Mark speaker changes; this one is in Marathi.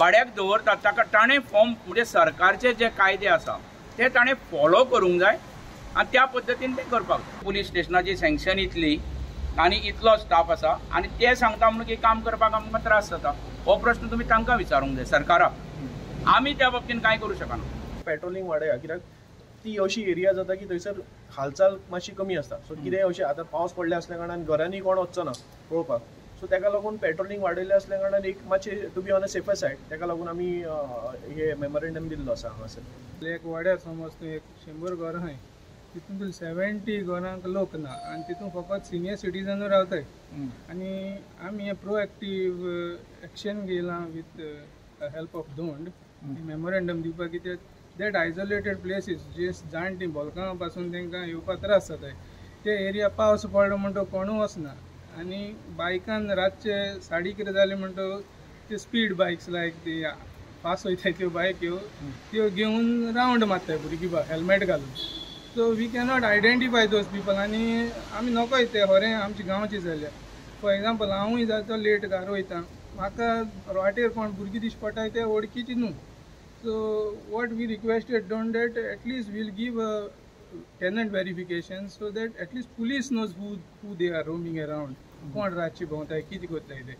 Speaker 1: भाड्याक दवरतात ताका ताणें फॉर्म म्हणजे सरकारचे जे कायदे आसा ते ताणें फॉलो करूंक जाय आनी त्या पद्दतीन ते करपाक जाय। पुलीस स्टेशनाची सँक्शन इतली आनी इतलो स्टाफ आसा आनी ते सांगता म्हणून की काम करपाक आमकां त्रास जाता, हो प्रश्न तुमी तांकां विचारूंक जाय सरकाराक। आमी त्या बाबतीन कांय करूं शकना।
Speaker 2: पेट्रोलिंग वाडया कित्याक ती अशी एरिया जाता की थंयसर हालचाल मातशी कमी आसता। सो कितेंय अशें आतां पावस पडले असल्या कारणान घरांनी कोण वचचो ना पळोवपाक, सो ताका लागून पेट्रोलिंग वाडयल्लें असल्या कारणान एक मातशें to be on a safer side ताका लागून आमी हे मेमोरेंडम दिल्लो आसा हांगासर।
Speaker 3: एक वाड्यार समज तूं एक 100 घरां आहाय तितून 70 घरांक लोक ना आनी तितून फकत सिनियर सिटीजन रावताय आनी आमी हे प्रोएक्टीव एक्शन घेयलां विथ हेल्प ऑफ दोंड मेमोरेंडम दिवपाक कित्याक दॅट आयसोलेटेड प्लेसीस जे जाणटी बॉलकां पासून तांकां येवपाक त्रास जाताय ते एरिया पावस पडलो म्हणटो कोणूय वचना आनी बायकान रातचे 3:30 कितें जालें म्हणटो ते स्पीड बायक्स लायक ती फास्ट वयताय त्यो बायक्यो त्यो घेवन रावंड मारताय भुरगीं हेल्मेट घालून। So we cannot identify those people आनी आमी नकोय ते खरें आमच्या गांवचे जाल्यार फॉर एग्जाम्पल हांवूय जाता लेट घरा वयता म्हाका वाटेर कोण भुरगीं दिश्टी पडटाय ते वळखीची न्हू। So what we requested done that at least we'll give a tenant verification so that at least police knows who they are roaming around. कौन रातची भोंवताय कितें करताय ते।